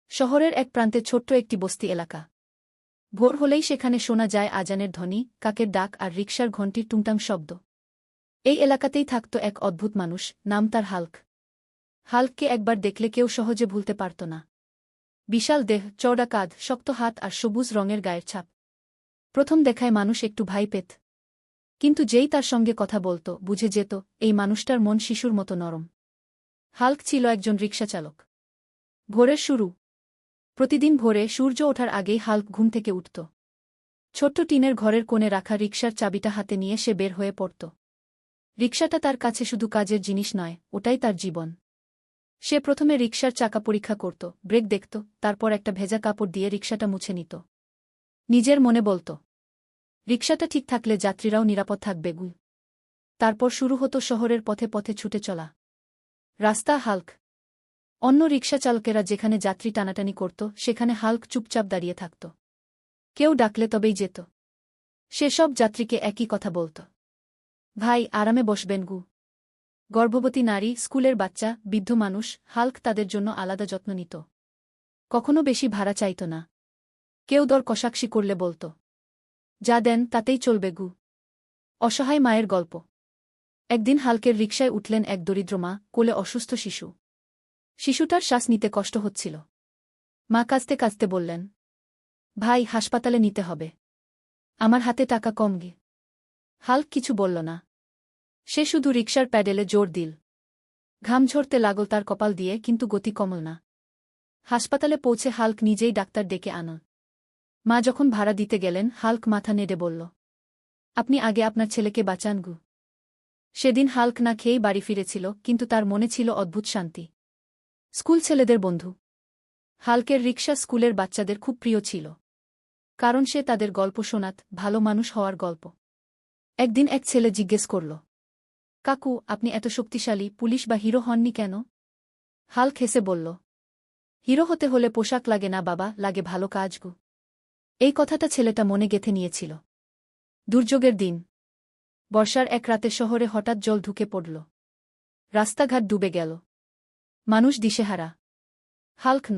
শহরের এক প্রান্তে ছোট্ট একটি বস্তি এলাকা। ভোর হলেই সেখানে শোনা যায় আজানের ধ্বনি, কাকের ডাক আর রিকশার ঘণ্টির টুংটাং শব্দ। এই এলাকাতেই থাকত এক অদ্ভুত মানুষ, নাম তার হাল্ক। হাল্ককে একবার দেখলে কেউ সহজে ভুলতে পারত না। বিশাল দেহ, চওড়া কাঁধ, শক্ত হাত আর সবুজ রঙের গায়ের ছাপ। প্রথম দেখায় মানুষ একটু ভয় পেত। কিন্তু যেই তার সঙ্গে কথা বলত, বুঝে যেত এই মানুষটার মন শিশুর মতো নরম। হাল্ক ছিল একজন রিকশাচালক। ভোরের শুরু। প্রতিদিন ভোরে সূর্য ওঠার আগেই হাল্ক ঘুম থেকে উঠত। ছোট্ট টিনের ঘরের কোণে রাখা রিকশার চাবিটা হাতে নিয়ে সে বের হয়ে পড়ত। রিকশাটা তার কাছে শুধু কাজের জিনিস নয়, ওটাই তার জীবন। সে প্রথমে রিকশার চাকা পরীক্ষা করত, ব্রেক দেখত, তারপর একটা ভেজা কাপড় দিয়ে রিকশাটা মুছে নিত। নিজের মনে বলত, রিকশাটা ঠিক থাকলে যাত্রীরাও নিরাপদ থাকবে। তারপর শুরু হতো শহরের পথে পথে ছুটে চলা। রাস্তা হাল্ক। অন্য রিকশা চালকেরা যেখানে যাত্রী টানাটানি করত, সেখানে হাল্ক চুপচাপ দাঁড়িয়ে থাকত। কেউ ডাকলে তবেই যেত। সেসব যাত্রীকে একই কথা বলত, ভাই, আরামে বসবেন। গর্ভবতী নারী, স্কুলের বাচ্চা, বৃদ্ধ মানুষ, হাল্ক তাদের জন্য আলাদা যত্ন নিত। কখনো বেশি ভাড়া চাইত না। কেউ দর কষাকষি করলে বলত, যা দেন তাতেই চলবে। অসহায় মায়ের গল্প। একদিন হাল্কের রিকশায় উঠলেন এক দরিদ্র মা, কোলে অসুস্থ শিশু। শিশুটার শ্বাস নিতে কষ্ট হচ্ছিল। মা কাঁদতে কাঁদতে বললেন, ভাই, হাসপাতালে নিতে হবে। আমার হাতে টাকা কম। হাল্ক কিছু বলল না। সে শুধু রিকশার প্যাডেলে জোর দিল। ঘাম ঝরতে লাগল তার কপাল দিয়ে, কিন্তু গতি কমল না। হাসপাতালে পৌঁছে হাল্ক নিজেই ডাক্তার ডেকে আনল। মা যখন ভাড়া দিতে গেলেন, হাল্ক মাথা নেড়ে বলল, আপনি আগে আপনার ছেলেকে বাঁচান। সেদিন হাল্ক না খেয়েই বাড়ি ফিরেছিল, কিন্তু তার মনে ছিল অদ্ভুত শান্তি। স্কুল ছেলেদের বন্ধু। হাল্কের রিকশা স্কুলের বাচ্চাদের খুব প্রিয় ছিল। কারণ সে তাদের গল্প শোনাত, ভালো মানুষ হওয়ার গল্প। একদিন এক ছেলে জিজ্ঞেস করল, কাকু, আপনি এত শক্তিশালী, পুলিশ বা হিরো হননি কেন? হাল্ক হেসে বলল, হিরো হতে হলে পোশাক লাগে না বাবা, লাগে ভালো কাজ। এই কথাটা ছেলেটা মনে গেঁথে নিয়েছিল। দুর্যোগের দিন। বর্ষার এক রাতে শহরে হঠাৎ জল ঢুকে পড়ল। রাস্তাঘাট ডুবে গেল। মানুষ দিশেহারা। হাল্ক